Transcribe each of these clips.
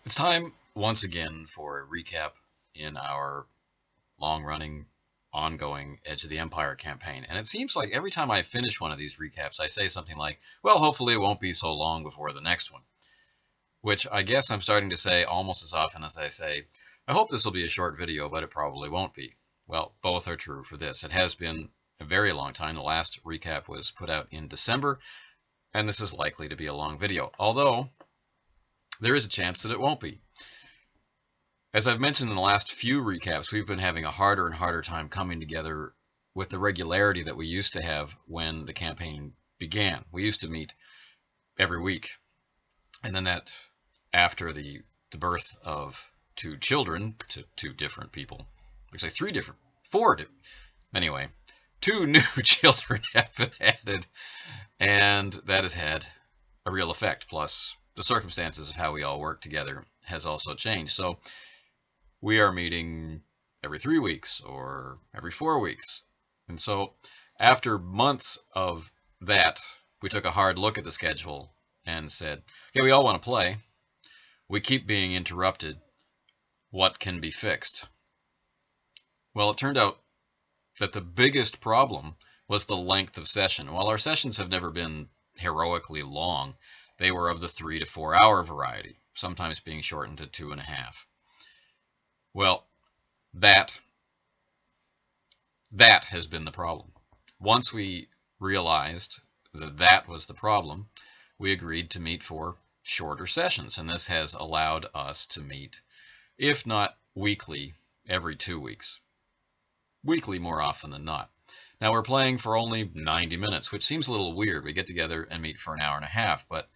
It's time once again for a recap in our long-running, ongoing Edge of the Empire campaign. And it seems like every time I finish one of these recaps, I say something like, well, hopefully it won't be so long before the next one. Which I guess I'm starting to say almost as often as I say, I hope this will be a short video, but it probably won't be. Well, both are true for this. It has been a very long time. The last recap was put out in December, and this is likely to be a long video. Although, there is a chance that it won't be. As I've mentioned in the last few recaps, we've been having a harder and harder time coming together with the regularity that we used to have when the campaign began. We used to meet every week. And then that, after the birth of two children to two different people, actually anyway, two new children have been added, and that has had a real effect. Plus, the circumstances of how we all work together has also changed. So we are meeting every 3 weeks or every 4 weeks. And so after months of that, we took a hard look at the schedule and said, okay, we all want to play. We keep being interrupted. What can be fixed? Well, it turned out that the biggest problem was the length of session. While our sessions have never been heroically long, they were of the 3 to 4 hour variety, sometimes being shortened to 2.5. Well, that has been the problem. Once we realized that that was the problem, we agreed to meet for shorter sessions, and this has allowed us to meet, if not weekly, every 2 weeks. Weekly more often than not. Now we're playing for only 90 minutes, which seems a little weird. We get together and meet for an hour and a half, but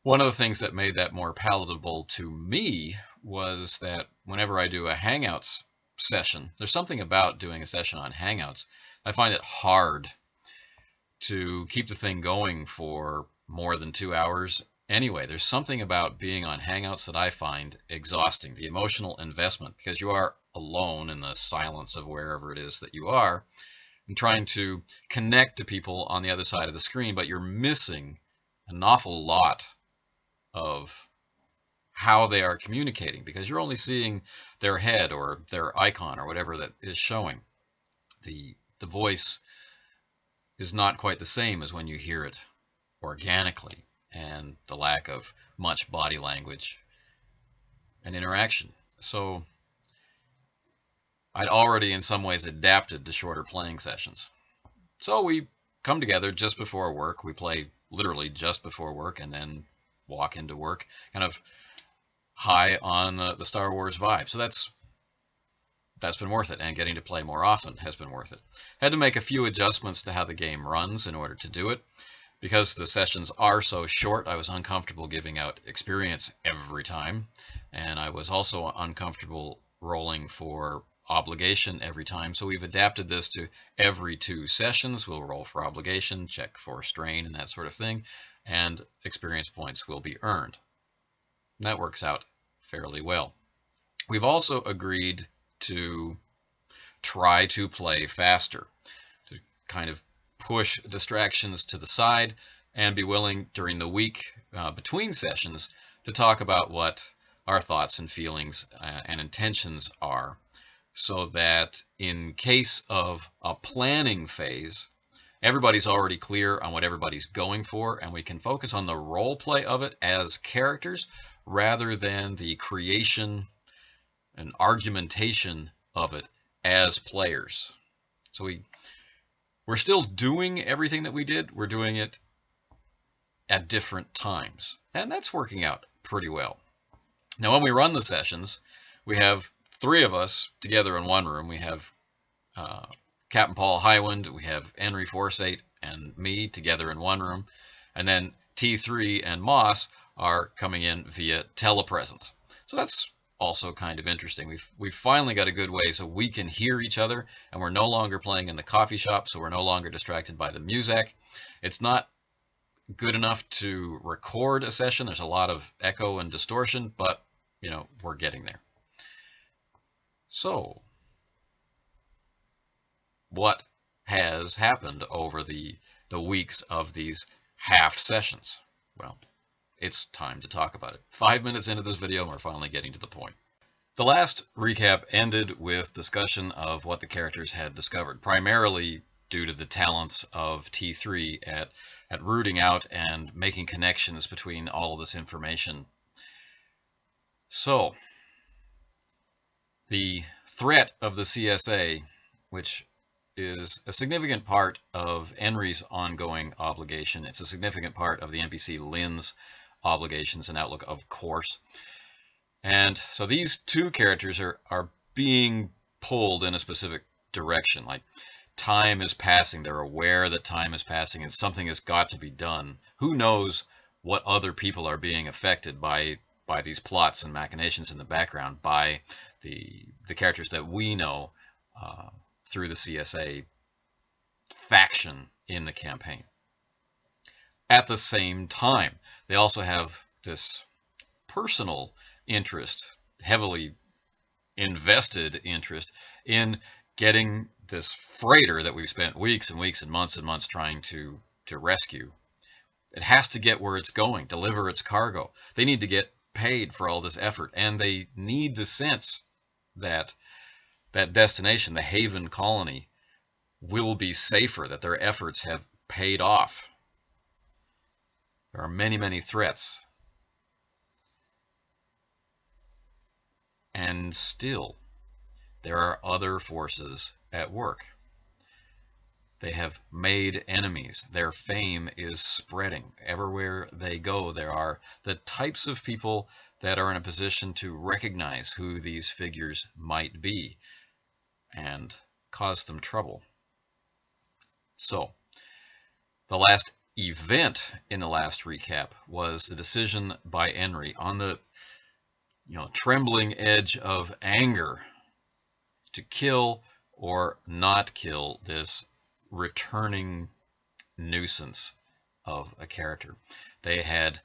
one of the things that made that more palatable to me was that whenever I do a Hangouts session, there's something about doing a session on Hangouts. I find it hard to keep the thing going for more than 2 hours. Anyway, there's something about being on Hangouts that I find exhausting, the emotional investment, because you are alone in the silence of wherever it is that you are, and trying to connect to people on the other side of the screen, but you're missing an awful lot of how they are communicating because you're only seeing their head or their icon or whatever that is showing. The voice is not quite the same as when you hear it organically, and the lack of much body language and interaction. So I'd already in some ways adapted to shorter playing sessions. So we come together just before work. We play literally just before work and then walk into work, kind of high on the Star Wars vibe. So that's been worth it, and getting to play more often has been worth it. Had to make a few adjustments to how the game runs in order to do it. Because the sessions are so short, I was uncomfortable giving out experience every time, and I was also uncomfortable rolling for obligation every time. So we've adapted this to every 2 sessions. We'll roll for obligation, check for strain and that sort of thing, and experience points will be earned. And that works out fairly well. We've also agreed to try to play faster, to kind of push distractions to the side and be willing during the week between sessions to talk about what our thoughts and feelings and intentions are, so that in case of a planning phase, everybody's already clear on what everybody's going for, and we can focus on the role play of it as characters rather than the creation and argumentation of it as players. So we're still doing everything that we did. We're doing it at different times, and that's working out pretty well. Now, when we run the sessions, we have 3 of us together in one room. We have Captain Paul Highwind, we have Henry Forsyth, and me together in one room, and then T3 and Moss are coming in via telepresence. So that's also kind of interesting. We've finally got a good way so we can hear each other, and we're no longer playing in the coffee shop, so we're no longer distracted by the music. It's not good enough to record a session. There's a lot of echo and distortion, but we're getting there. So what has happened over the weeks of these half sessions? Well, it's time to talk about it. 5 minutes into this video, and we're finally getting to the point. The last recap ended with discussion of what the characters had discovered, primarily due to the talents of T3 at rooting out and making connections between all of this information. So, the threat of the CSA, which is a significant part of Enri's ongoing obligation. It's a significant part of the NPC Lynn's obligations and outlook, of course. And so these two characters are being pulled in a specific direction. Like, time is passing. They're aware that time is passing and something has got to be done. Who knows what other people are being affected by these plots and machinations in the background, by the characters that we know through the CSA faction in the campaign. At the same time, they also have this personal interest, heavily invested interest, in getting this freighter that we've spent weeks and weeks and months trying to rescue. It has to get where it's going, deliver its cargo. They need to get paid for all this effort, and they need the sense that that destination, the Haven colony, will be safer, that their efforts have paid off. There are many, many threats. And still, there are other forces at work. They have made enemies. Their fame is spreading. Everywhere they go, there are the types of people that are in a position to recognize who these figures might be and cause them trouble. So, the last event in the last recap was the decision by Enri, on the trembling edge of anger, to kill or not kill this returning nuisance of a character. They had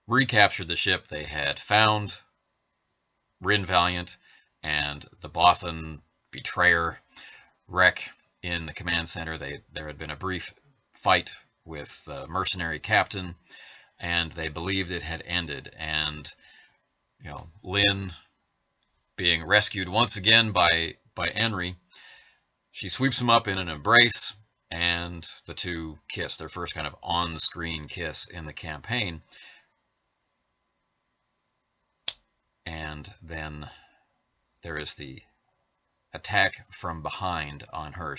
recaptured the ship. They had found Rin Valiant and the Bothan betrayer wreck in the command center. There had been a brief fight with the mercenary captain, and they believed it had ended. And Lynn, being rescued once again by Enri, she sweeps him up in an embrace, and the two kiss, their first kind of on-screen kiss in the campaign. And then there is the attack from behind on her.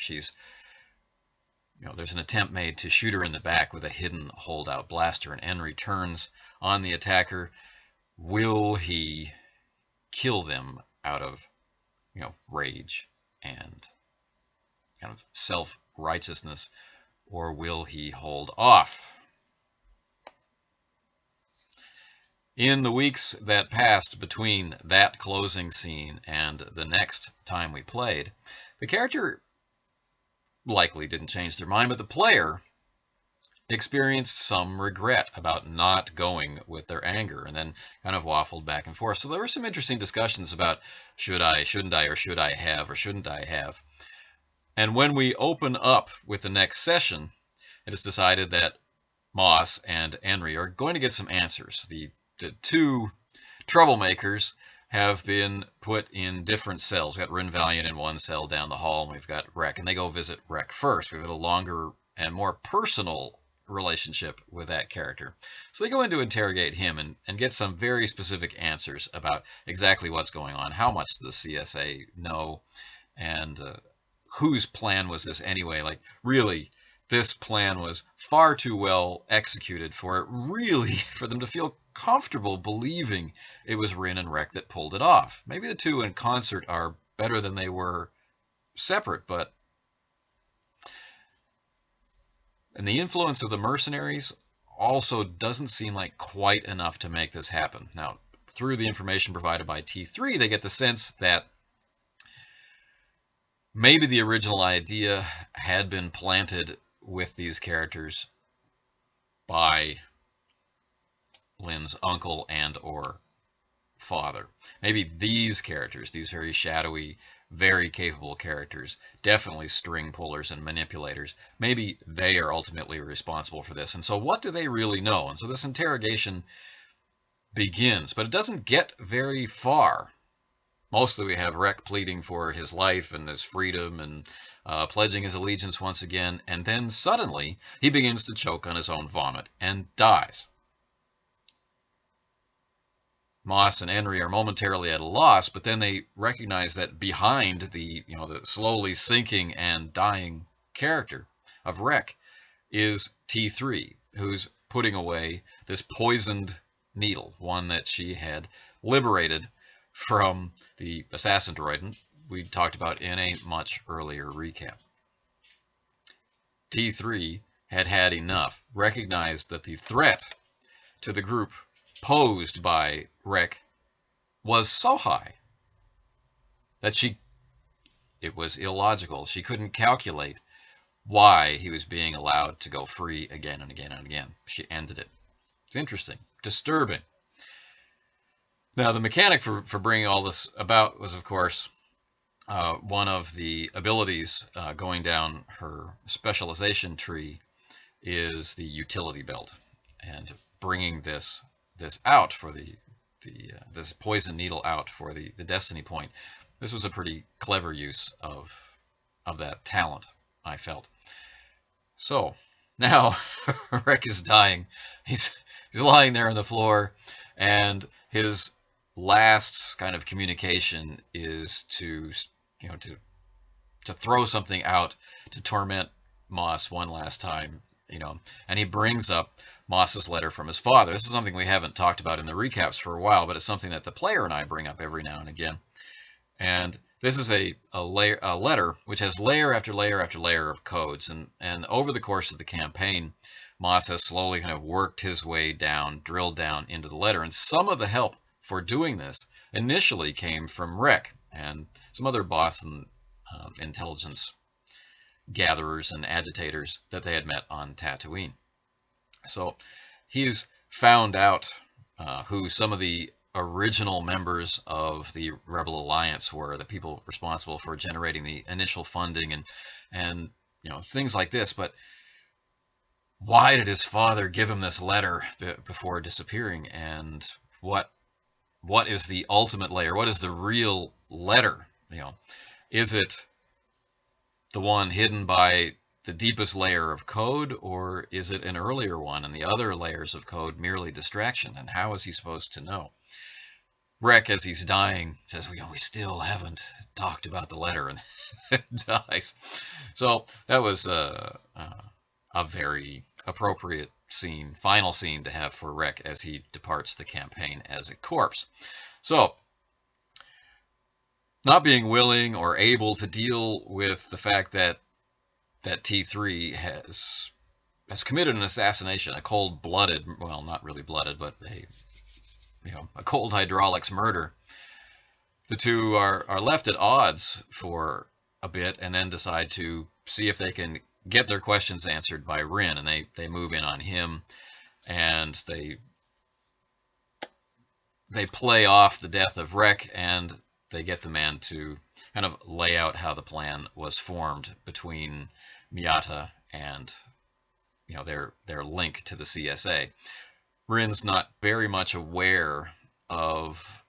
There's an attempt made to shoot her in the back with a hidden holdout blaster, and Enri turns on the attacker. Will he kill them out of, rage and kind of self-righteousness, or will he hold off? In the weeks that passed between that closing scene and the next time we played, the character likely didn't change their mind, but the player experienced some regret about not going with their anger, and then kind of waffled back and forth. So there were some interesting discussions about should I, shouldn't I, or should I have, or shouldn't I have. And when we open up with the next session, it is decided that Moss and Enri are going to get some answers. The two troublemakers have been put in different cells. We've got Rin Valiant in one cell down the hall, and we've got Rek, and they go visit Rek first. We've got a longer and more personal relationship with that character. So they go in to interrogate him and get some very specific answers about exactly what's going on, how much does the CSA know, and whose plan was this anyway. Like, really, this plan was far too well executed for them to feel comfortable believing it was Rin and Rek that pulled it off. Maybe the two in concert are better than they were separate, but and the influence of the mercenaries also doesn't seem like quite enough to make this happen. Now, through the information provided by T3, they get the sense that maybe the original idea had been planted with these characters by Lynn's uncle and or father. Maybe these characters, these very shadowy very capable characters, definitely string pullers and manipulators. Maybe they are ultimately responsible for this. And so what do they really know? And so this interrogation begins, but it doesn't get very far. Mostly we have Wreck pleading for his life and his freedom and pledging his allegiance once again, and then suddenly he begins to choke on his own vomit and dies. Moss and Henry are momentarily at a loss, but then they recognize that behind the slowly sinking and dying character of Wreck is T3, who's putting away this poisoned needle, one that she had liberated from the assassin droid, and we talked about in a much earlier recap. T3 had had enough, recognized that the threat to the group posed by Wreck was so high that it was illogical. She couldn't calculate why he was being allowed to go free again and again and again. She ended it. It's interesting, disturbing. Now, the mechanic for bringing all this about was, of course, one of the abilities going down her specialization tree is the utility belt, and bringing this out for this poison needle out for the destiny point. This was a pretty clever use of that talent, I felt. So now Wreck is dying. He's lying there on the floor, and his last kind of communication is to throw something out to torment Moss one last time, and he brings up Moss's letter from his father. This is something we haven't talked about in the recaps for a while, but it's something that the player and I bring up every now and again. And this is a letter which has layer after layer after layer of codes, and over the course of the campaign, Moss has slowly kind of worked his way down, drilled down into the letter, and some of the help for doing this initially came from Wreck and some other boss and intelligence gatherers and agitators that they had met on Tatooine. So he's found out who some of the original members of the Rebel Alliance were, the people responsible for generating the initial funding and things like this. But why did his father give him this letter before disappearing? And what is the ultimate layer? What is the real letter? Is it the one hidden by the deepest layer of code, or is it an earlier one and the other layers of code merely distraction? And how is he supposed to know? Wreck, as he's dying, says, we still haven't talked about the letter, and dies. So that was a very appropriate scene, final scene to have for Wreck as he departs the campaign as a corpse. So, not being willing or able to deal with the fact that T3 has committed an assassination, a cold-blooded, well, not really blooded, but a cold hydraulics murder. The two are left at odds for a bit, and then decide to see if they can get their questions answered by Rin, and they move in on him, and they play off the death of Wreck, and they get the man to kind of lay out how the plan was formed between Miata and their link to the CSA. Rin's not very much aware of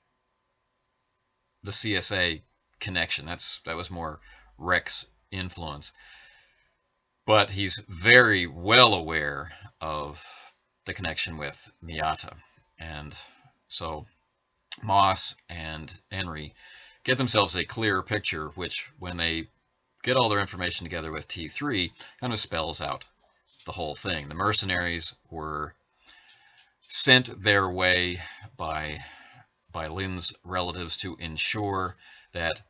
the CSA connection. That was more Wreck's influence. But he's very well aware of the connection with Miata. And so Moss and Henry get themselves a clearer picture, which, when they get all their information together with T3, kind of spells out the whole thing. The mercenaries were sent their way by Lynn's relatives to ensure that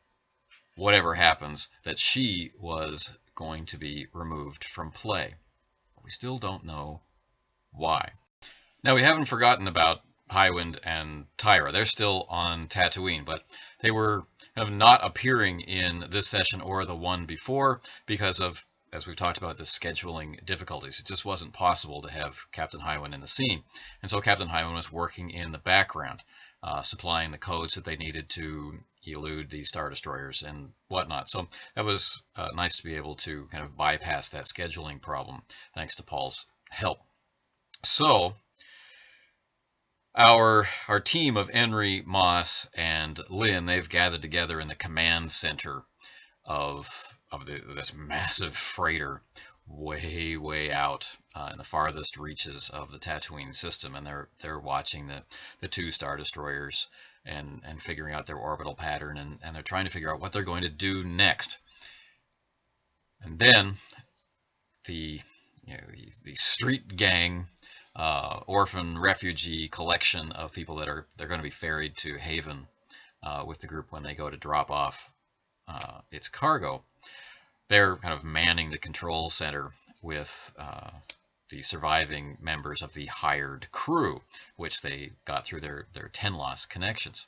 whatever happens, that she was going to be removed from play. We still don't know why. Now, we haven't forgotten about Highwind and Tyra. They're still on Tatooine, but they were kind of not appearing in this session or the one before because of, as we've talked about, the scheduling difficulties. It just wasn't possible to have Captain Highwind in the scene. And so Captain Highwind was working in the background. supplying the codes that they needed to elude these Star Destroyers and whatnot. So that was nice to be able to kind of bypass that scheduling problem thanks to Paul's help. So our team of Henry, Moss, and Lynn, they've gathered together in the command center of this massive freighter way out in the farthest reaches of the Tatooine system, and they're watching the two Star Destroyers and figuring out their orbital pattern, and they're trying to figure out what they're going to do next. And then the street gang, orphan refugee collection of people they're going to be ferried to Haven with the group when they go to drop off its cargo. They're kind of manning the control center with the surviving members of the hired crew, which they got through their Tenlos connections.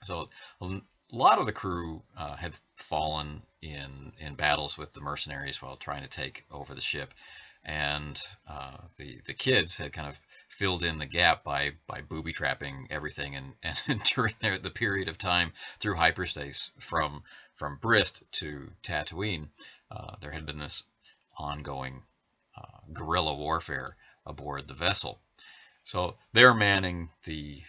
So a lot of the crew had fallen in battles with the mercenaries while trying to take over the ship, and the kids had kind of filled in the gap by booby trapping everything, and during the period of time through hyperspace from Brist to Tatooine, there had been this ongoing guerrilla warfare aboard the vessel. So they're manning the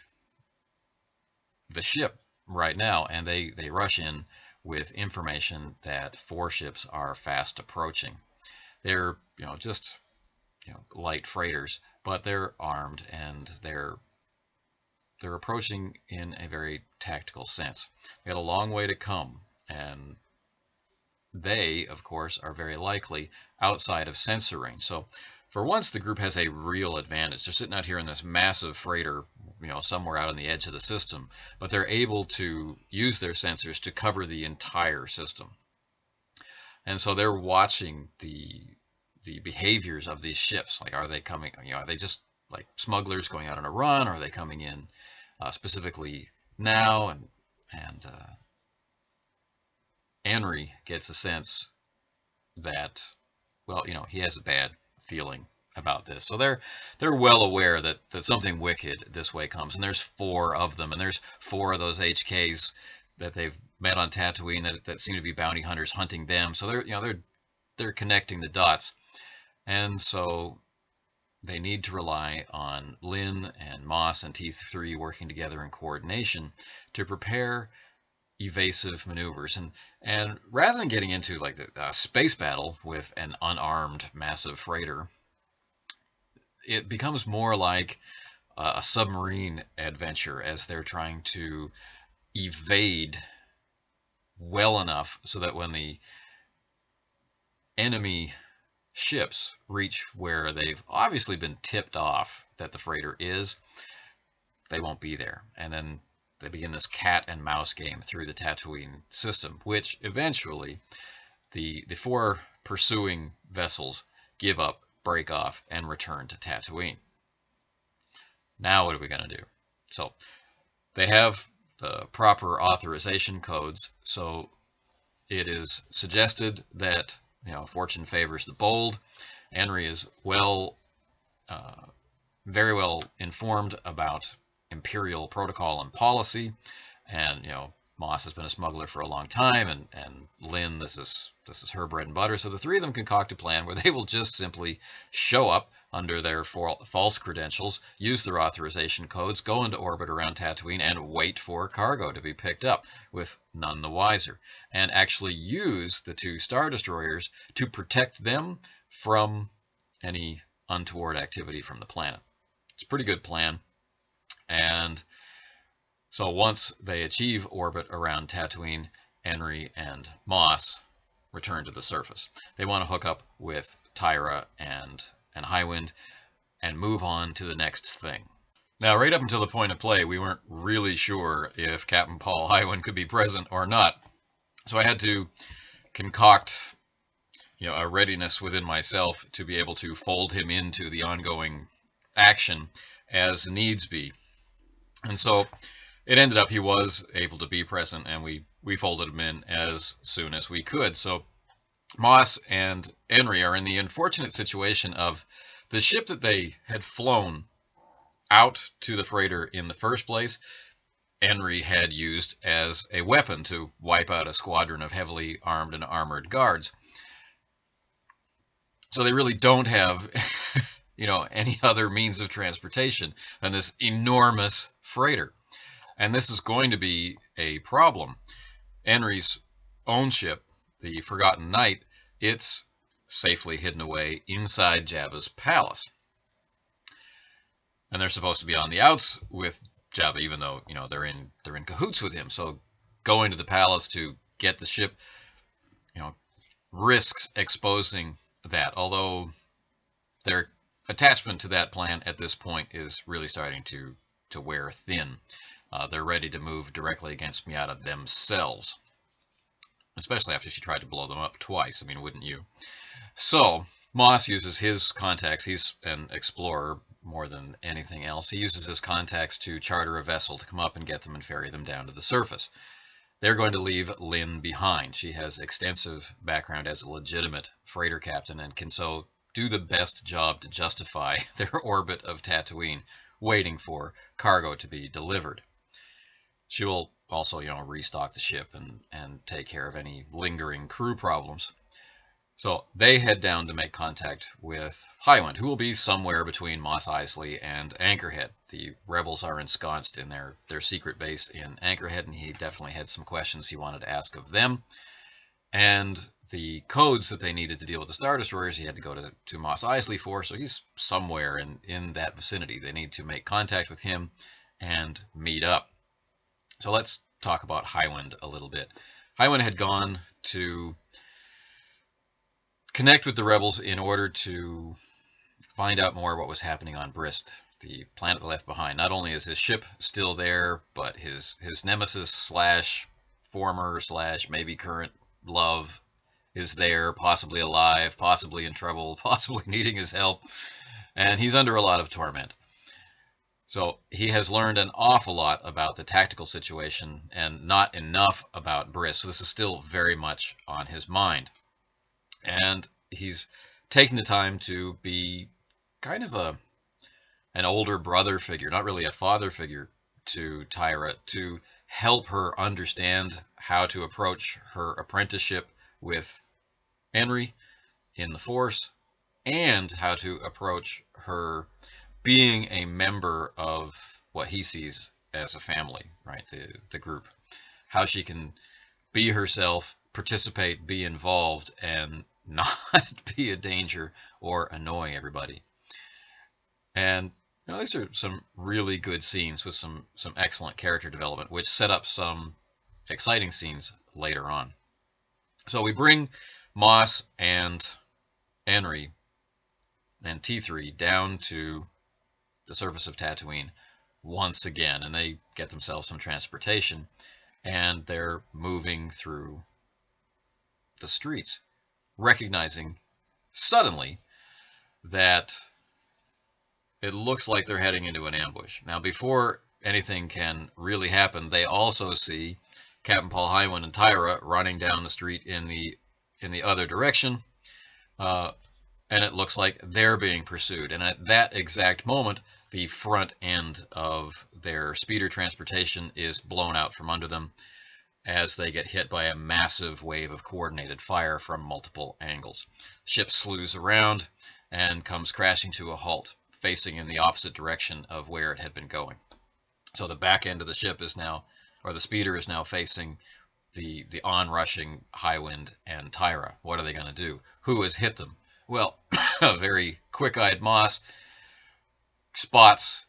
ship right now, and they rush in with information that 4 ships are fast approaching. They're just light freighters, but they're armed, and they're approaching in a very tactical sense. They got a long way to come, and they, of course, are very likely outside of sensor range. So for once, the group has a real advantage. They're sitting out here in this massive freighter, somewhere out on the edge of the system, but they're able to use their sensors to cover the entire system. And so they're watching the behaviors of these ships. Like, are they coming, are they just like smugglers going out on a run? Or are they coming in specifically now? And Henry gets a sense that, well, he has a bad feeling about this. So they're well aware that something wicked this way comes, and there's 4 of them, and there's 4 of those HKs that they've met on Tatooine that seem to be bounty hunters hunting them. So they're connecting the dots, and so they need to rely on Lynn and Moss and T3 working together in coordination to prepare evasive maneuvers. And rather than getting into like the space battle with an unarmed massive freighter, it becomes more like a submarine adventure as they're trying to evade well enough so that when the enemy ships reach where they've obviously been tipped off that the freighter is, they won't be there. And then they begin this cat and mouse game through the Tatooine system, which eventually the 4 pursuing vessels give up, break off, and return to Tatooine. Now what are we going to do? So they have the proper authorization codes, so it is suggested that fortune favors the bold. Henry is very well informed about Imperial protocol and policy, and Moss has been a smuggler for a long time, and Lynn, this is her bread and butter. So the 3 of them concoct a plan where they will just simply show up under their false credentials, use their authorization codes, go into orbit around Tatooine, and wait for cargo to be picked up, with none the wiser, and actually use the 2 Star Destroyers to protect them from any untoward activity from the planet. It's a pretty good plan. And so once they achieve orbit around Tatooine, Henry and Moss return to the surface. They want to hook up with Tyra and Highwind and move on to the next thing. Now, right up until the point of play, we weren't really sure if Captain Paul Highwind could be present or not. So I had to concoct a readiness within myself to be able to fold him into the ongoing action as needs be. And so it ended up he was able to be present, and we folded him in as soon as we could. So Moss and Henry are in the unfortunate situation of the ship that they had flown out to the freighter in the first place Henry had used as a weapon to wipe out a squadron of heavily armed and armored guards. So they really don't have, any other means of transportation than this enormous freighter. And this is going to be a problem. Henry's own ship, the Forgotten Knight, it's safely hidden away inside Jabba's palace. And they're supposed to be on the outs with Jabba, even though they're in cahoots with him. So going to the palace to get the ship, risks exposing that. Although their attachment to that plan at this point is really starting to wear thin. They're ready to move directly against Miata themselves, especially after she tried to blow them up twice. I mean, wouldn't you? So Moss uses his contacts. He's an explorer more than anything else. He uses his contacts to charter a vessel to come up and get them and ferry them down to the surface. They're going to leave Lynn behind. She has extensive background as a legitimate freighter captain and can so do the best job to justify their orbit of Tatooine, waiting for cargo to be delivered. She will also, restock the ship and take care of any lingering crew problems. So they head down to make contact with Highwind, who will be somewhere between Mos Eisley and Anchorhead. The rebels are ensconced in their secret base in Anchorhead, and he definitely had some questions he wanted to ask of them. And the codes that they needed to deal with the Star Destroyers, he had to go to Mos Eisley for, so he's somewhere in that vicinity. They need to make contact with him and meet up. So let's talk about Highwind a little bit. Highwind had gone to connect with the rebels in order to find out more what was happening on Brist, the planet left behind. Not only is his ship still there, but his nemesis slash former slash maybe current love is there, possibly alive, possibly in trouble, possibly needing his help, and he's under a lot of torment. So he has learned an awful lot about the tactical situation and not enough about Brist. So this is still very much on his mind. And he's taking the time to be kind of an older brother figure, not really a father figure to Tyra, to help her understand how to approach her apprenticeship with Henry in the Force and how to approach her being a member of what he sees as a family, right? The group. How she can be herself, participate, be involved, and not be a danger or annoying everybody. And these are some really good scenes with some excellent character development, which set up some exciting scenes later on. So we bring Moss and Henry and T3 down to the surface of Tatooine once again, and they get themselves some transportation, and they're moving through the streets, recognizing suddenly that it looks like they're heading into an ambush. Now, before anything can really happen, they also see Captain Paul Highwind and Tyra running down the street in the other direction, and it looks like they're being pursued. And at that exact moment, the front end of their speeder transportation is blown out from under them as they get hit by a massive wave of coordinated fire from multiple angles. The ship slews around and comes crashing to a halt, facing in the opposite direction of where it had been going. So the back end of the ship is now, or the speeder is now facing the onrushing Highwind and Tyra. What are they going to do? Who has hit them? Well, a very quick-eyed Moss spots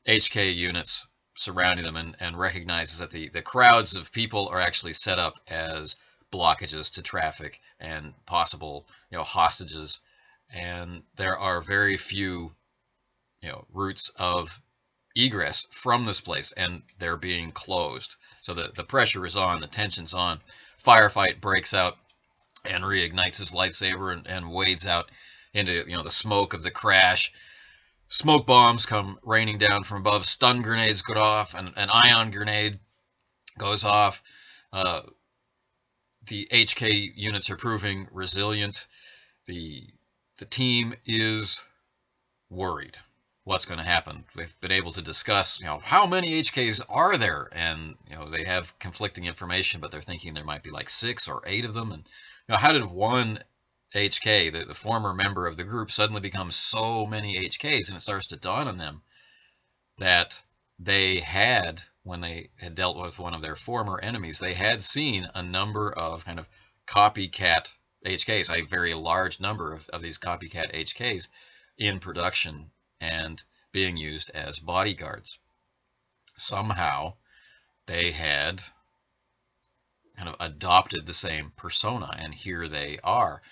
HK units surrounding them and recognizes that the crowds of people are actually set up as blockages to traffic and possible hostages, and there are very few routes of egress from this place, and they're being closed. So the pressure is on, the tension's on. Firefight breaks out, and reignites his lightsaber and wades out into the smoke of the crash. Smoke bombs come raining down from above. Stun grenades go off, and an ion grenade goes off. The HK units are proving resilient. The team is worried. what's going to happen. We've been able to discuss, how many HKs are there, and they have conflicting information, but they're thinking there might be like 6 or 8 of them. And how did one HK, the former member of the group, suddenly become so many HKs? And it starts to dawn on them that they had, when they had dealt with one of their former enemies, they had seen a number of kind of copycat HKs, a very large number of these copycat HKs in production and being used as bodyguards. Somehow they had kind of adopted the same persona, and here they are.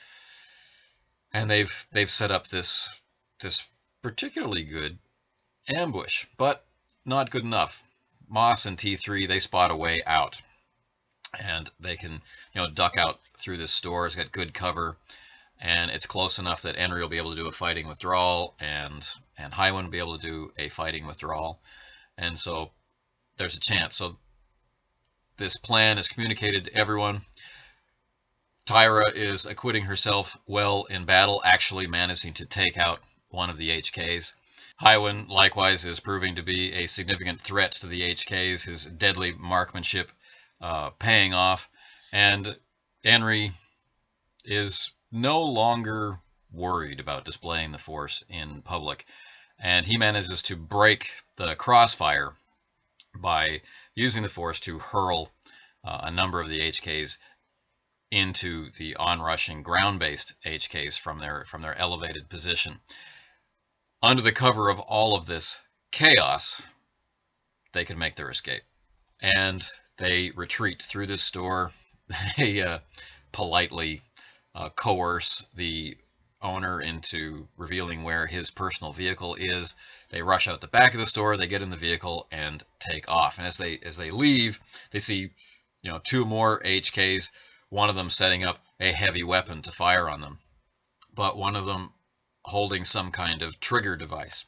And they've set up this particularly good ambush, but not good enough. Moss and T3, they spot a way out, and they can duck out through this store. It's got good cover, and it's close enough that Henry will be able to do a fighting withdrawal, and Highwind will be able to do a fighting withdrawal, and so there's a chance. So this plan is communicated to everyone. Tyra is acquitting herself well in battle, actually managing to take out one of the HKs. Highwind, likewise, is proving to be a significant threat to the HKs, his deadly marksmanship paying off, and Henry is no longer worried about displaying the Force in public, and he manages to break the crossfire by using the Force to hurl a number of the HKs into the onrushing ground-based HKs from their elevated position. Under the cover of all of this chaos, they can make their escape, and they retreat through this store. They politely coerce the owner into revealing where his personal vehicle is. They rush out the back of the store, they get in the vehicle and take off. And as they leave, they see 2 more HKs, one of them setting up a heavy weapon to fire on them, but one of them holding some kind of trigger device.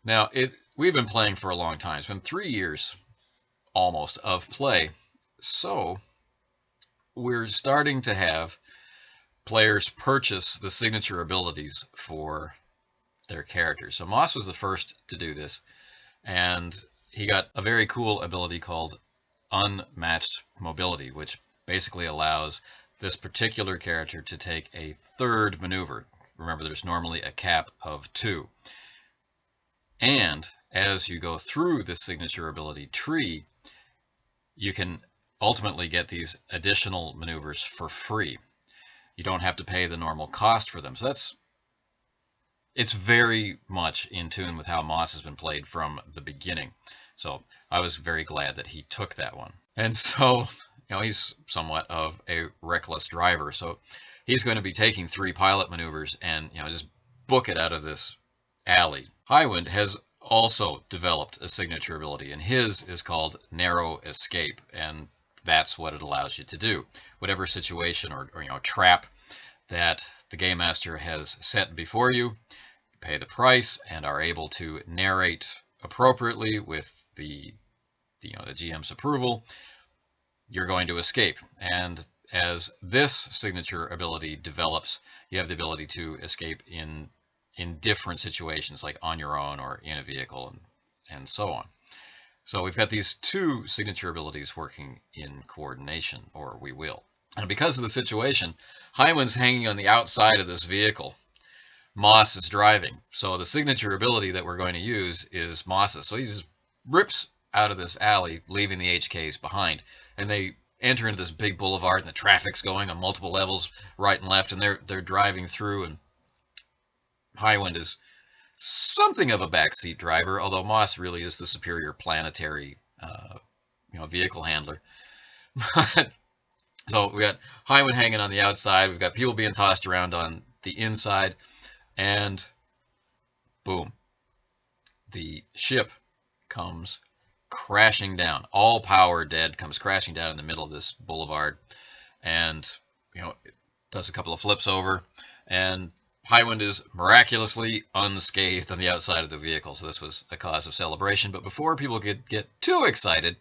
Now, we've been playing for a long time. It's been 3 years almost of play, so we're starting to have players purchase the signature abilities for their characters. So Moss was the first to do this, and he got a very cool ability called Unmatched Mobility, which basically allows this particular character to take a third maneuver. Remember, there's normally a cap of 2. And as you go through the signature ability tree, you can ultimately get these additional maneuvers for free. You don't have to pay the normal cost for them. So it's very much in tune with how Moss has been played from the beginning. So I was very glad that he took that one. And so, he's somewhat of a reckless driver. So he's going to be taking 3 pilot maneuvers and, just book it out of this alley. Highwind has also developed a signature ability, and his is called Narrow Escape, and that's what it allows you to do. Whatever situation or trap that the game master has set before you, pay the price and are able to narrate appropriately with the GM's approval, you're going to escape. And as this signature ability develops, you have the ability to escape in different situations, like on your own or in a vehicle, and so on. So we've got these 2 signature abilities working in coordination, or we will. And because of the situation, Highwind's hanging on the outside of this vehicle. Moss is driving. So the signature ability that we're going to use is Moss's. So he just rips out of this alley, leaving the HKs behind. And they enter into this big boulevard, and the traffic's going on multiple levels, right and left, and they're driving through, and Highwind is something of a backseat driver, although Moss really is the superior planetary vehicle handler. So we got Highwind hanging on the outside, we've got people being tossed around on the inside, and boom, the ship comes crashing down. All power dead, comes crashing down in the middle of this boulevard, and it does a couple of flips over, and Highwind is miraculously unscathed on the outside of the vehicle, so this was a cause of celebration. But before people could get too excited,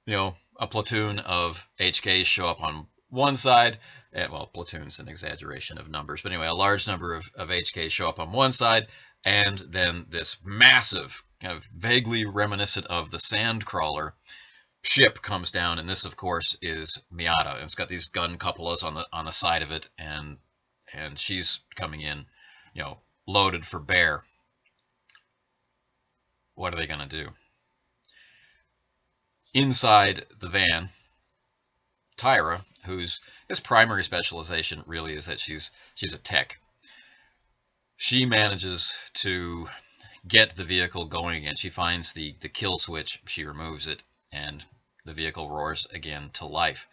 a platoon of HKs show up on one side, and, well, platoon's an exaggeration of numbers, but anyway, a large number of HKs show up on one side, and then this massive, kind of vaguely reminiscent of the Sandcrawler ship comes down, and this, of course, is Miata. And it's got these gun cupolas on the side of it, and she's coming in, loaded for bear. What are they going to do? Inside the van, Tyra, whose primary specialization really is that she's a tech. She manages to get the vehicle going again. She finds the kill switch, she removes it, and the vehicle roars again to life.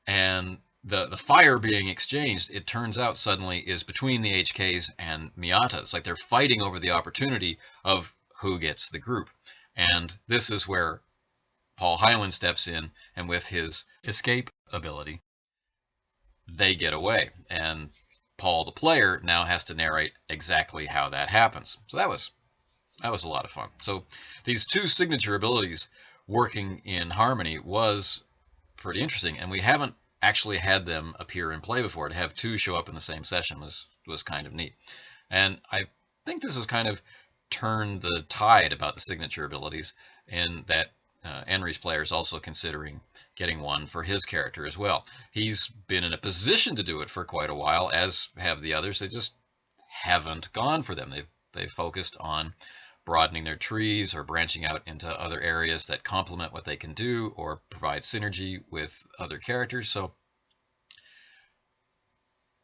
And the fire being exchanged, it turns out suddenly, is between the HKs and Miata. It's like they're fighting over the opportunity of who gets the group. And this is where Paul Hyland steps in, and with his escape ability, they get away. And Paul, the player, now has to narrate exactly how that happens. So that was a lot of fun. So these two signature abilities working in harmony was pretty interesting, and we haven't actually had them appear in play before. To have two show up in the same session was kind of neat. And I think this has kind of turned the tide about the signature abilities, in that Henry's player is also considering getting one for his character as well. He's been in a position to do it for quite a while, as have the others. They just haven't gone for them. They've focused on broadening their trees or branching out into other areas that complement what they can do or provide synergy with other characters. So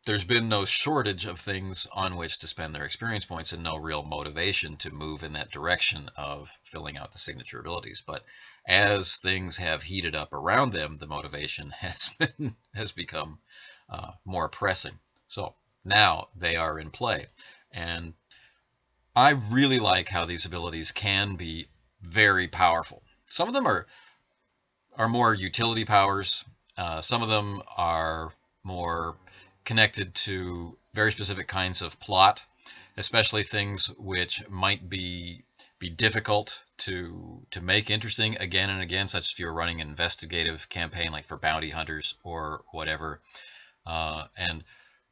there's been no shortage of things on which to spend their experience points, and no real motivation to move in that direction of filling out the signature abilities. But as things have heated up around them, the motivation has become more pressing. So now they are in play, and I really like how these abilities can be very powerful. Some of them are more utility powers. Some of them are more connected to very specific kinds of plot, especially things which might be difficult to make interesting again and again, such as if you're running an investigative campaign, like for bounty hunters or whatever, and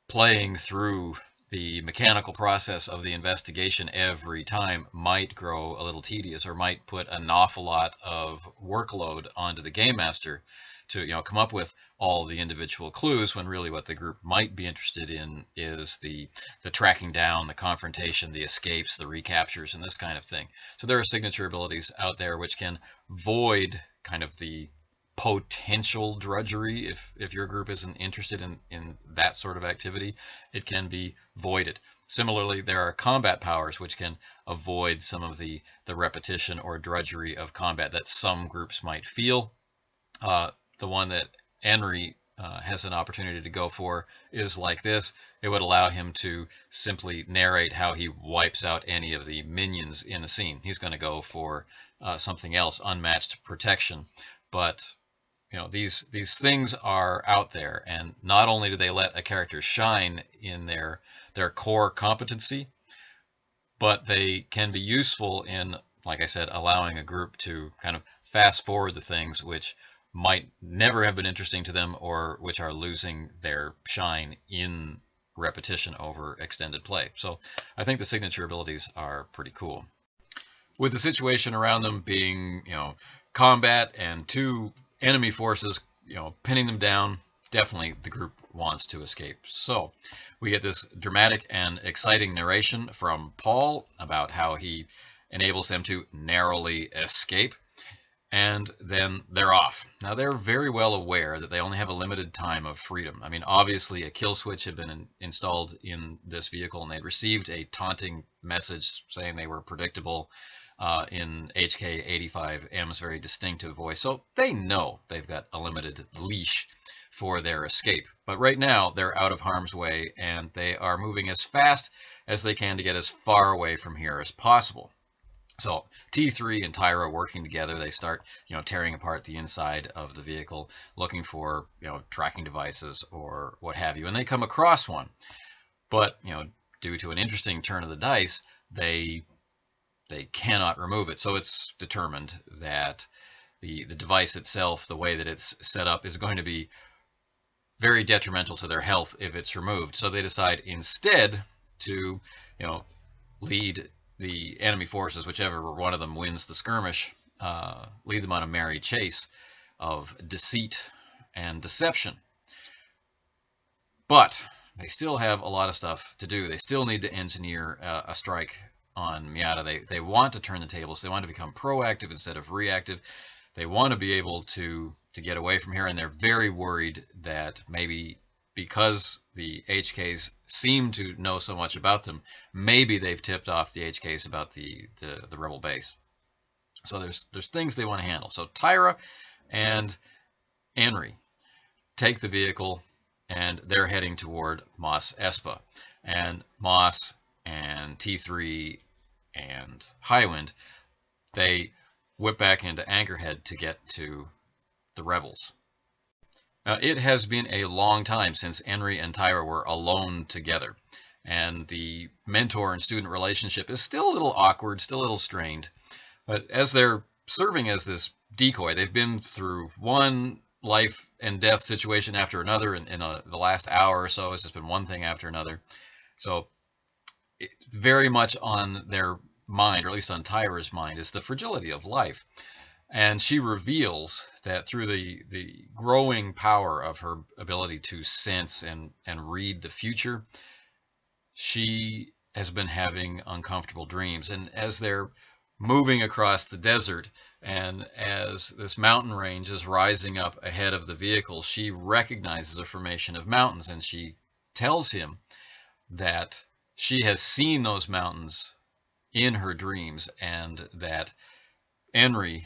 playing through the mechanical process of the investigation every time might grow a little tedious, or might put an awful lot of workload onto the game master to come up with all the individual clues, when really what the group might be interested in is the tracking down, the confrontation, the escapes, the recaptures, and this kind of thing. So there are signature abilities out there which can void kind of the potential drudgery. If your group isn't interested in that sort of activity, it can be voided. Similarly, there are combat powers which can avoid some of the repetition or drudgery of combat that some groups might feel. The one that Henry has an opportunity to go for is like this. It would allow him to simply narrate how he wipes out any of the minions in a scene. He's going to go for something else, unmatched protection. But these things are out there, and not only do they let a character shine in their core competency, but they can be useful in, like I said, allowing a group to kind of fast forward the things which might never have been interesting to them, or which are losing their shine in repetition over extended play. So I think the signature abilities are pretty cool. With the situation around them being, combat and two enemy forces, pinning them down, definitely the group wants to escape. So we get this dramatic and exciting narration from Paul about how he enables them to narrowly escape, and then they're off. Now, they're very well aware that they only have a limited time of freedom. I mean, obviously a kill switch had been installed in this vehicle, and they'd received a taunting message saying they were predictable in HK85M's very distinctive voice. So they know they've got a limited leash for their escape. But right now, they're out of harm's way, and they are moving as fast as they can to get as far away from here as possible. So T3 and Tyra working together, they start, tearing apart the inside of the vehicle, looking for, tracking devices or what have you. And they come across one. But, due to an interesting turn of the dice, they cannot remove it. So it's determined that the device itself, the way that it's set up, is going to be very detrimental to their health if it's removed. So they decide instead to, lead the enemy forces, whichever one of them wins the skirmish, lead them on a merry chase of deceit and deception. But they still have a lot of stuff to do. They still need to engineer a strike on Miata. They want to turn the tables. They want to become proactive instead of reactive. They want to be able to get away from here, and they're very worried that maybe because the HKs seem to know so much about them, maybe they've tipped off the HKs about the rebel base. So there's things they want to handle. So Tyra and Henry take the vehicle, and they're heading toward Mos Espa. And Mos and T3 and Highwind, they whip back into Anchorhead to get to the rebels. Now, it has been a long time since Henry and Tyra were alone together, and the mentor and student relationship is still a little awkward, still a little strained. But as they're serving as this decoy, they've been through one life and death situation after another in the last hour or so. It's just been one thing after another. So very much on their mind, or at least on Tyra's mind, is the fragility of life. And she reveals that through the growing power of her ability to sense and read the future, she has been having uncomfortable dreams. And as they're moving across the desert, and as this mountain range is rising up ahead of the vehicle, she recognizes a formation of mountains, and she tells him that she has seen those mountains in her dreams, and that Henry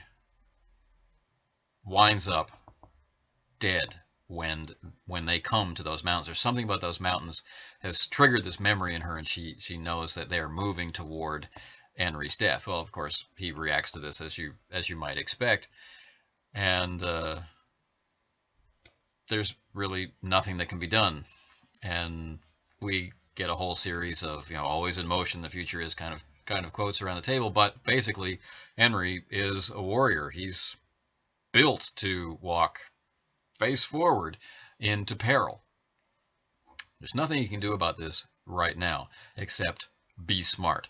winds up dead when they come to those mountains. There's something about those mountains has triggered this memory in her, and she knows that they are moving toward Henry's death. Well, of course, he reacts to this as you might expect, and there's really nothing that can be done. And we get a whole series of, always in motion, the future is kind of quotes around the table. But basically, Henry is a warrior. He's built to walk face forward into peril. There's nothing you can do about this right now except be smart.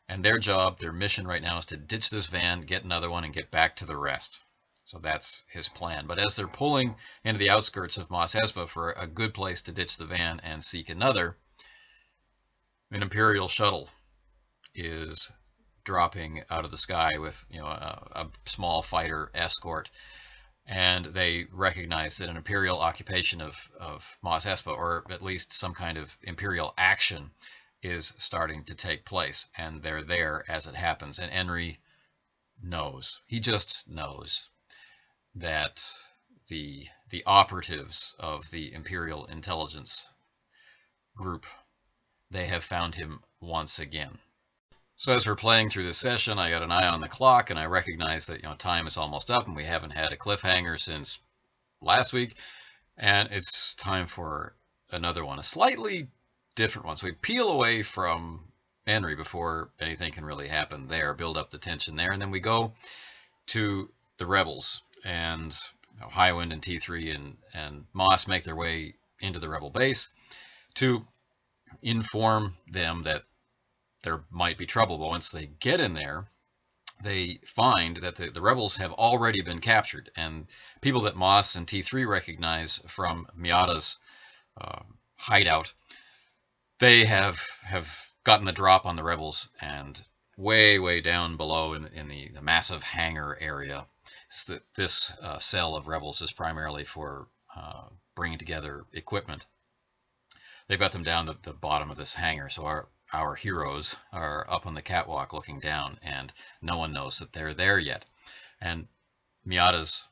And their job, their mission right now, is to ditch this van, get another one, and get back to the rest. So that's his plan. But as they're pulling into the outskirts of Mos Espa for a good place to ditch the van and seek another, an Imperial shuttle is dropping out of the sky with a small fighter escort. And they recognize that an Imperial occupation of Mos Espa, or at least some kind of Imperial action, is starting to take place, and they're there as it happens. And Henry knows, he just knows, that the operatives of the Imperial intelligence group, they have found him once again. So as we're playing through this session, I got an eye on the clock, and I recognize that time is almost up, and we haven't had a cliffhanger since last week, and it's time for another one, a slightly different one. So we peel away from Henry before anything can really happen there, build up the tension there, and then we go to the rebels, and Highwind and T3 and Moss make their way into the rebel base to inform them that there might be trouble. But once they get in there, they find that the rebels have already been captured, and people that Moss and T3 recognize from Miata's hideout, they have gotten the drop on the rebels, and way down below in the massive hangar area, this cell of rebels is primarily for bringing together equipment. They've got them down the bottom of this hangar, so our heroes are up on the catwalk looking down, and no one knows that they're there yet. And Miata's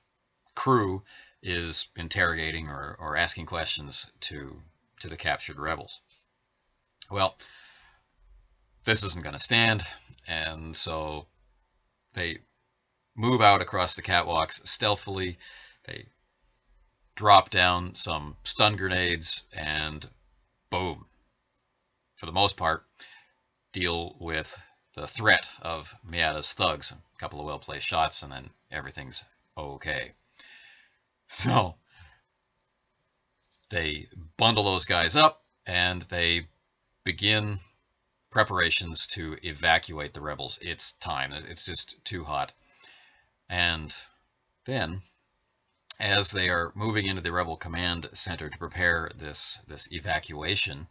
crew is interrogating or asking questions to the captured rebels. Well, this isn't going to stand, and so they move out across the catwalks stealthily. They drop down some stun grenades, and boom, for the most part, deal with the threat of Miata's thugs. A couple of well-placed shots, and then everything's okay. So they bundle those guys up, and they begin preparations to evacuate the rebels. It's time. It's just too hot. And then, as they are moving into the rebel command center to prepare this evacuation,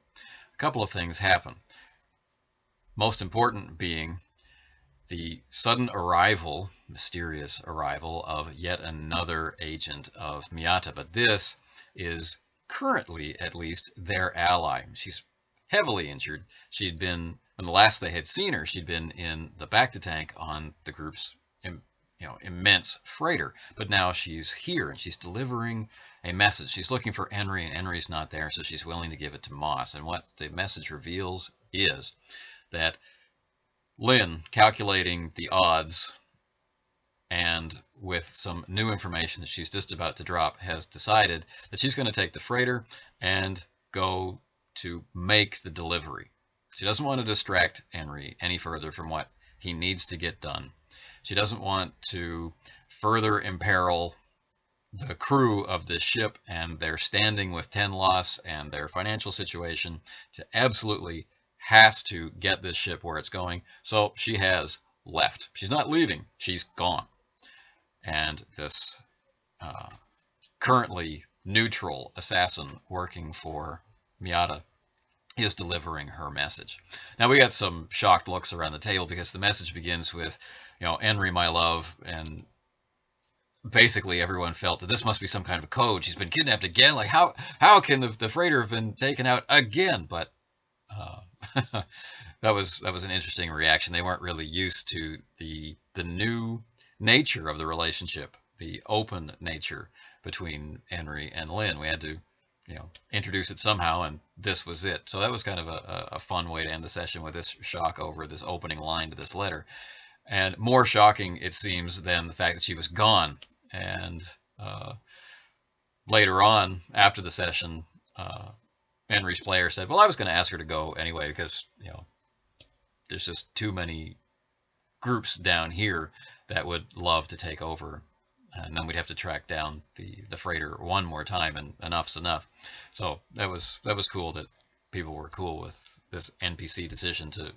a couple of things happen. Most important being the sudden arrival, mysterious arrival, of yet another agent of Miata. But this is currently, at least, their ally. She's heavily injured. She'd been, when the last they had seen her, she'd been in the back to tank on the group's immense freighter. But now she's here and she's delivering a message. She's looking for Henry, and Henry's not there, so she's willing to give it to Moss. And what the message reveals is that Lynn, calculating the odds and with some new information that she's just about to drop, has decided that she's going to take the freighter and go to make the delivery. She doesn't want to distract Henry any further from what he needs to get done. She doesn't want to further imperil the crew of this ship and their standing with 10 loss and their financial situation. To absolutely has to get this ship where it's going. So she has left. She's not leaving. She's gone. And this currently neutral assassin working for Miata is delivering her message. Now we got some shocked looks around the table because the message begins with, Henry, my love, and basically everyone felt that this must be some kind of a code. She's been kidnapped again. Like how can the freighter have been taken out again? But that was an interesting reaction. They weren't really used to the new nature of the relationship, the open nature between Henry and Lynn. We had to, introduce it somehow, and this was it. So that was kind of a fun way to end the session, with this shock over this opening line to this letter. And more shocking, it seems, than the fact that she was gone. And later on, after the session, Henry's player said, well, I was going to ask her to go anyway because, there's just too many groups down here that would love to take over. And then we'd have to track down the freighter one more time, and enough's enough. So that was cool that people were cool with this NPC decision to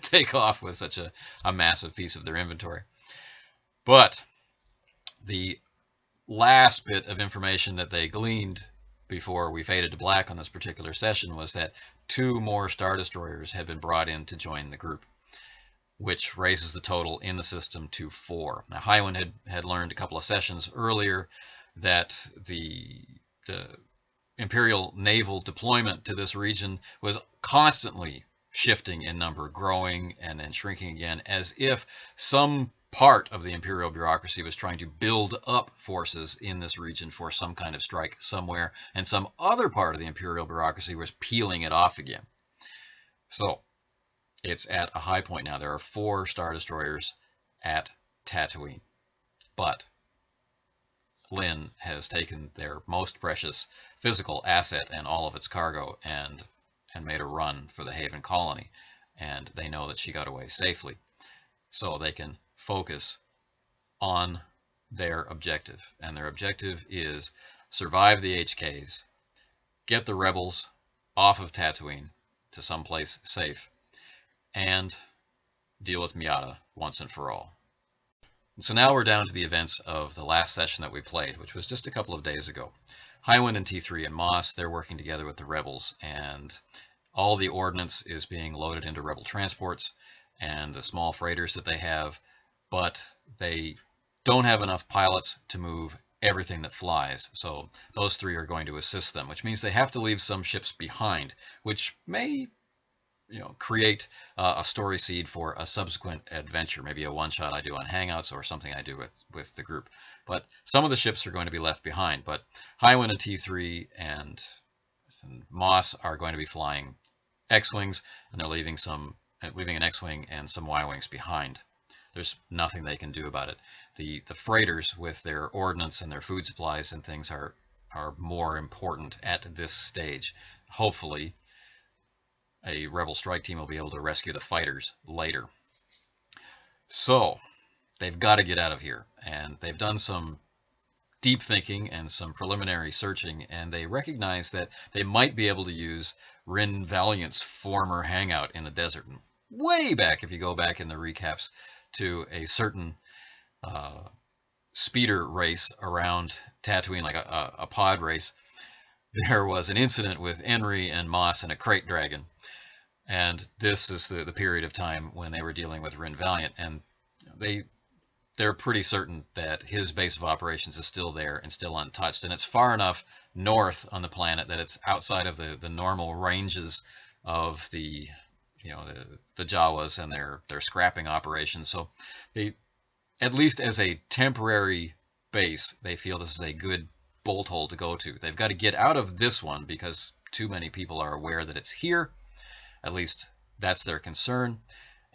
take off with such a massive piece of their inventory. But the last bit of information that they gleaned before we faded to black on this particular session was that 2 more Star Destroyers had been brought in to join the group, which raises the total in the system to 4. Now, Highwind had learned a couple of sessions earlier that the Imperial naval deployment to this region was constantly shifting in number, growing and then shrinking again, as if some part of the Imperial bureaucracy was trying to build up forces in this region for some kind of strike somewhere, and some other part of the Imperial bureaucracy was peeling it off again. So it's at a high point now. There are 4 Star Destroyers at Tatooine. But Lynn has taken their most precious physical asset and all of its cargo and made a run for the Haven colony. And they know that she got away safely. So they can focus on their objective. And their objective is survive the HKs, get the rebels off of Tatooine to someplace safe, and deal with Miata once and for all. And so now we're down to the events of the last session that we played, which was just a couple of days ago. Highwind and T3 and Moss, they're working together with the rebels, and all the ordnance is being loaded into rebel transports and the small freighters that they have, but they don't have enough pilots to move everything that flies. So those 3 are going to assist them, which means they have to leave some ships behind, which may create a story seed for a subsequent adventure, maybe a one-shot I do on Hangouts or something I do with the group. But some of the ships are going to be left behind. But Highwind and T3 and Moss are going to be flying X-Wings, and they're leaving an X-Wing and some Y-Wings behind. There's nothing they can do about it. The freighters with their ordnance and their food supplies and things are more important at this stage. Hopefully, a rebel strike team will be able to rescue the fighters later. So they've got to get out of here, and they've done some deep thinking and some preliminary searching, and they recognize that they might be able to use Rin Valiant's former hangout in the desert. And way back, if you go back in the recaps, to a certain speeder race around Tatooine, like a pod race, there was an incident with Henry and Moss and a crate dragon. And this is the period of time when they were dealing with Rin Valiant, and they're pretty certain that his base of operations is still there and still untouched, and it's far enough north on the planet that it's outside of the normal ranges of the Jawas and their scrapping operations. So they, at least as a temporary base, they feel this is a good bolt hole to go to. They've got to get out of this one because too many people are aware that it's here. At least that's their concern.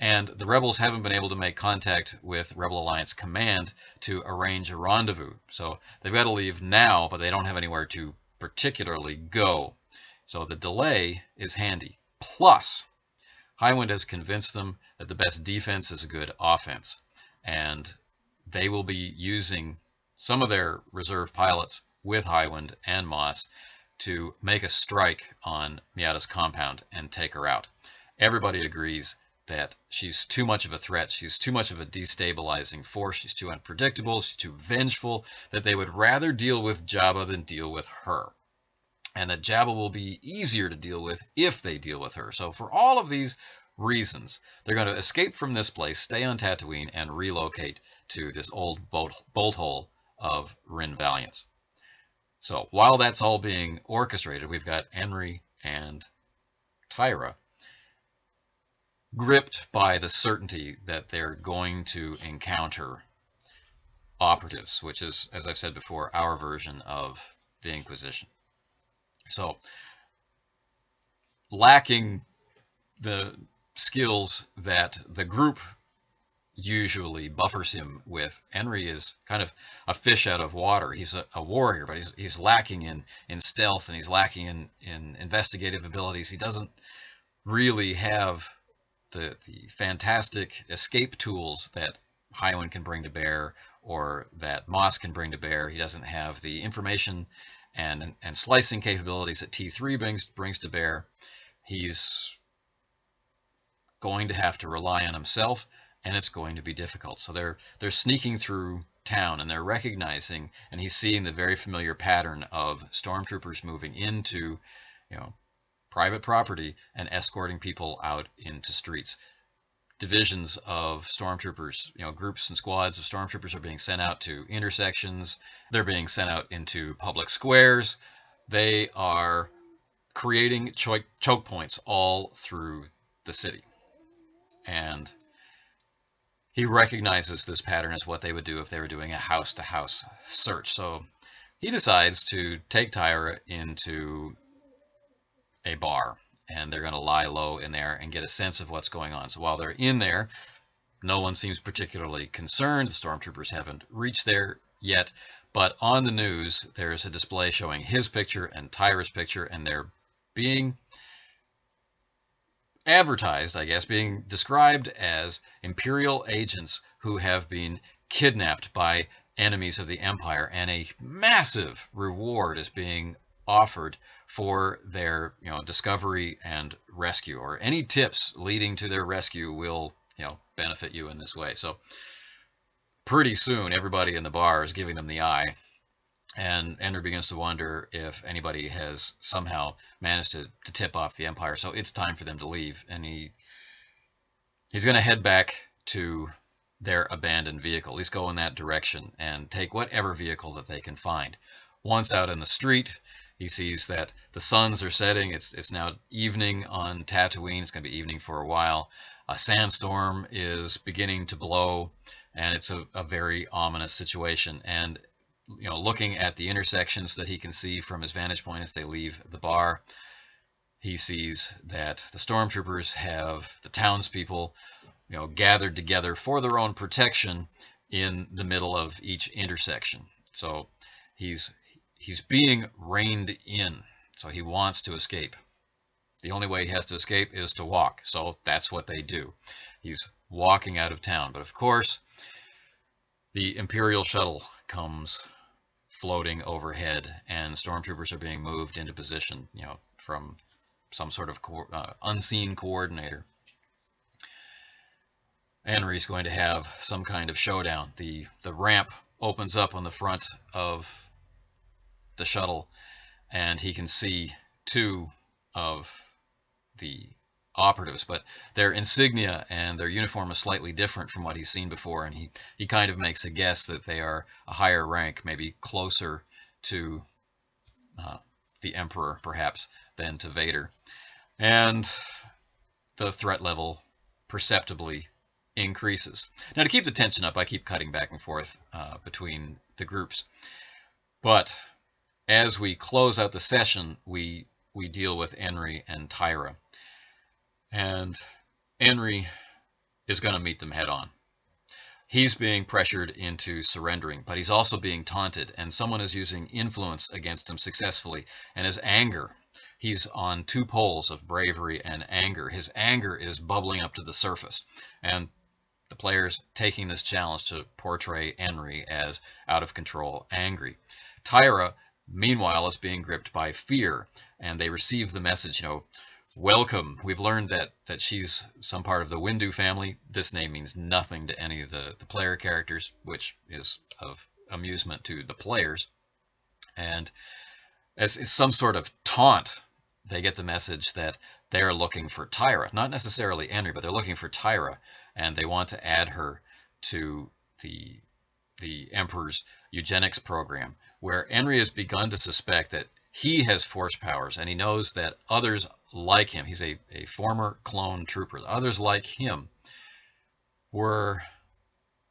And the rebels haven't been able to make contact with Rebel Alliance Command to arrange a rendezvous. So they've got to leave now, but they don't have anywhere to particularly go. So the delay is handy. Plus, Highwind has convinced them that the best defense is a good offense. And they will be using some of their reserve pilots with Highwind and Moss to make a strike on Miata's compound and take her out. Everybody agrees that she's too much of a threat, she's too much of a destabilizing force, she's too unpredictable, she's too vengeful, that they would rather deal with Jabba than deal with her. And that Jabba will be easier to deal with if they deal with her. So for all of these reasons, they're going to escape from this place, stay on Tatooine, and relocate to this old bolt hole of Rin Valiant's. So while that's all being orchestrated, we've got Henry and Tyra gripped by the certainty that they're going to encounter operatives, which is, as I've said before, our version of the Inquisition. So lacking the skills that the group usually buffers him with, Henry is kind of a fish out of water. He's a warrior, but he's lacking in stealth, and he's lacking in investigative abilities. He doesn't really have the fantastic escape tools that Highwind can bring to bear, or that Moss can bring to bear. He doesn't have the information and slicing capabilities that T3 brings to bear. He's going to have to rely on himself, and it's going to be difficult. So they're sneaking through town, and they're recognizing, and he's seeing the very familiar pattern of stormtroopers moving into, private property and escorting people out into streets. Divisions of stormtroopers, groups and squads of stormtroopers are being sent out to intersections. They're being sent out into public squares. They are creating choke points all through the city. And he recognizes this pattern as what they would do if they were doing a house-to-house search. So he decides to take Tyra into a bar, and they're going to lie low in there and get a sense of what's going on. So while they're in there, no one seems particularly concerned. The stormtroopers haven't reached there yet, but on the news, there's a display showing his picture and Tyra's picture, and they're being advertised, I guess, being described as Imperial agents who have been kidnapped by enemies of the Empire, and a massive reward is being offered for their discovery and rescue, or any tips leading to their rescue will benefit you in this way. So pretty soon everybody in the bar is giving them the eye, and Ender begins to wonder if anybody has somehow managed to tip off the Empire. So it's time for them to leave, and he's going to head back to their abandoned vehicle. At least go in that direction and take whatever vehicle that they can find. Once out in the street, he sees that the suns are setting. It's now evening on Tatooine. It's going to be evening for a while. A sandstorm is beginning to blow, and it's a very ominous situation. And looking at the intersections that he can see from his vantage point as they leave the bar, he sees that the stormtroopers have the townspeople gathered together for their own protection in the middle of each intersection. So he's being reined in, so he wants to escape. The only way he has to escape is to walk, so that's what they do. He's walking out of town, but of course, the Imperial shuttle comes floating overhead, and stormtroopers are being moved into position, from some sort of unseen coordinator. Henry's going to have some kind of showdown. The ramp opens up on the front of the shuttle, and he can see two of the operatives, but their insignia and their uniform is slightly different from what he's seen before, and he kind of makes a guess that they are a higher rank, maybe closer to the Emperor perhaps than to Vader. And the threat level perceptibly increases. Now, to keep the tension up, I keep cutting back and forth between the groups, but as we close out the session, we deal with Henry and Tyra. And Henry is going to meet them head on. He's being pressured into surrendering, but he's also being taunted, and someone is using influence against him successfully. And his anger, he's on two poles of bravery and anger. His anger is bubbling up to the surface, and the player's taking this challenge to portray Henry as out of control, angry. Tyra, meanwhile, is being gripped by fear, and they receive the message, welcome. We've learned that she's some part of the Windu family. This name means nothing to any of the player characters, which is of amusement to the players. And as some sort of taunt, they get the message that they're looking for Tyra. Not necessarily Henry, but they're looking for Tyra, and they want to add her to the Emperor's eugenics program, where Henry has begun to suspect that he has force powers, and he knows that others like him, he's a former clone trooper, others like him were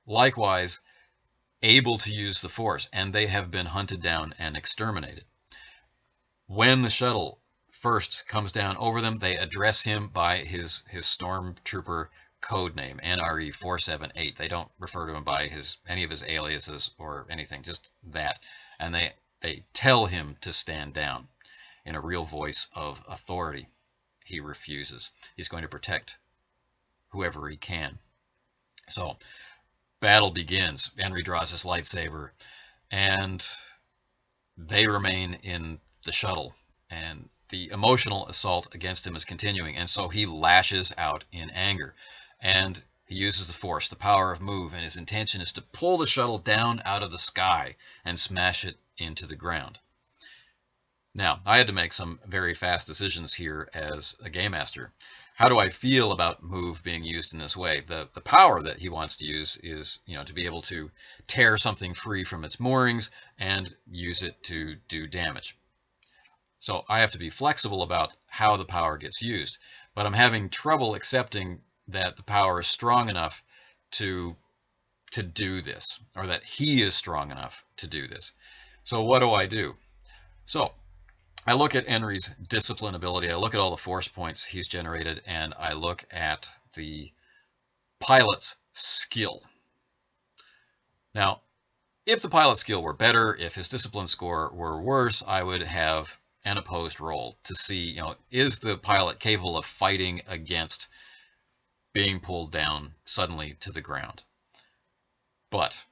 likewise able to use the force, and they have been hunted down and exterminated. When the shuttle first comes down over them, they address him by his stormtrooper code name, NRE 478. They don't refer to him by any of his aliases or anything, just that. And they tell him to stand down in a real voice of authority. He refuses. He's going to protect whoever he can. So battle begins. Henry draws his lightsaber, and they remain in the shuttle, and the emotional assault against him is continuing, and so he lashes out in anger, and he uses the force, the power of move, and his intention is to pull the shuttle down out of the sky and smash it into the ground. Now, I had to make some very fast decisions here as a game master. How do I feel about move being used in this way? The power that he wants to use is, to be able to tear something free from its moorings and use it to do damage. So I have to be flexible about how the power gets used, but I'm having trouble accepting that the power is strong enough to do this, or that he is strong enough to do this. So what do I do? So I look at Henry's discipline ability, I look at all the force points he's generated, and I look at the pilot's skill. Now, if the pilot's skill were better, if his discipline score were worse, I would have an opposed roll to see, is the pilot capable of fighting against being pulled down suddenly to the ground? But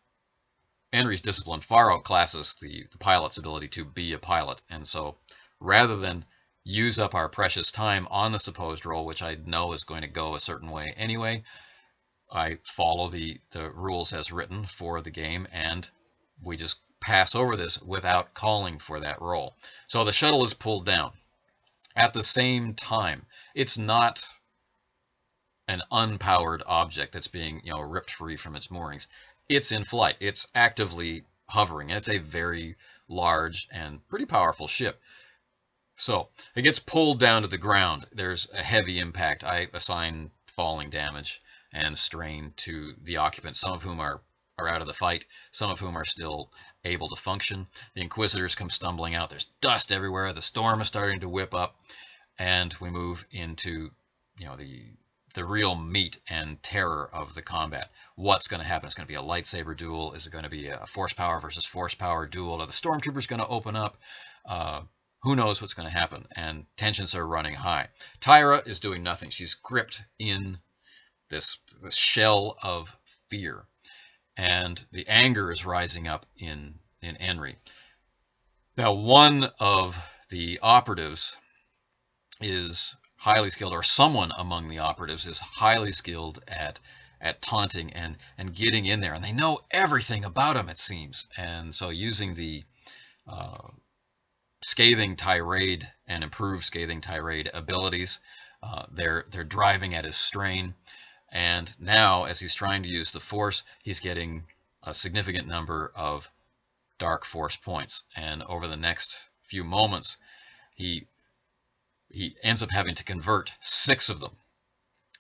Henry's discipline far outclasses the pilot's ability to be a pilot, and so rather than use up our precious time on the supposed roll, which I know is going to go a certain way anyway, I follow the rules as written for the game, and we just pass over this without calling for that roll. So the shuttle is pulled down. At the same time, it's not an unpowered object that's being ripped free from its moorings. It's in flight. It's actively hovering, and it's a very large and pretty powerful ship. So it gets pulled down to the ground. There's a heavy impact. I assign falling damage and strain to the occupants, some of whom are out of the fight, some of whom are still able to function. The Inquisitors come stumbling out. There's dust everywhere. The storm is starting to whip up, and we move into the real meat and terror of the combat. What's going to happen? It's going to be a lightsaber duel. Is it going to be a force power versus force power duel? Are the stormtroopers going to open up? Who knows what's going to happen? And tensions are running high. Tyra is doing nothing. She's gripped in this shell of fear, and the anger is rising up in in Enry. Now, one of the operatives is highly skilled, or someone among the operatives is highly skilled at taunting and getting in there, and they know everything about him, it seems. And so using the scathing tirade and improved scathing tirade abilities, they're driving at his strain. And now, as he's trying to use the Force, he's getting a significant number of dark Force points. And over the next few moments, he ends up having to convert 6 of them.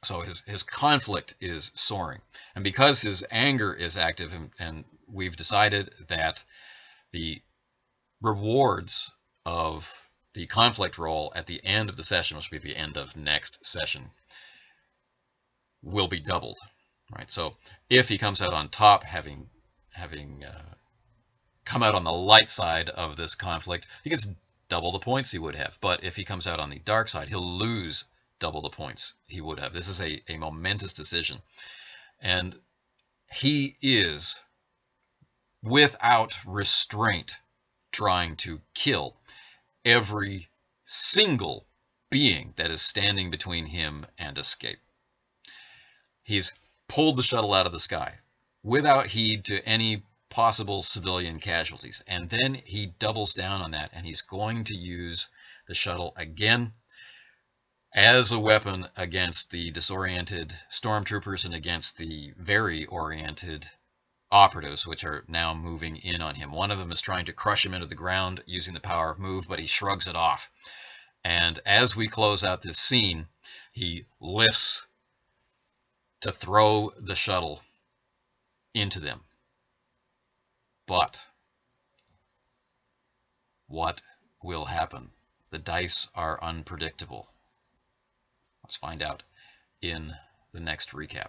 So his conflict is soaring. And because his anger is active, and we've decided that the rewards of the conflict roll at the end of the session, which will be the end of next session, will be doubled. Right? So if he comes out on top, having come out on the light side of this conflict, he gets double the points he would have. But if he comes out on the dark side, he'll lose double the points he would have. This is a momentous decision. And he is, without restraint, trying to kill every single being that is standing between him and escape. He's pulled the shuttle out of the sky without heed to any possible civilian casualties. And then he doubles down on that, and he's going to use the shuttle again as a weapon against the disoriented stormtroopers and against the very oriented operatives, which are now moving in on him. One of them is trying to crush him into the ground using the power of move, but he shrugs it off. And as we close out this scene, he lifts to throw the shuttle into them. But what will happen? The dice are unpredictable. Let's find out in the next recap.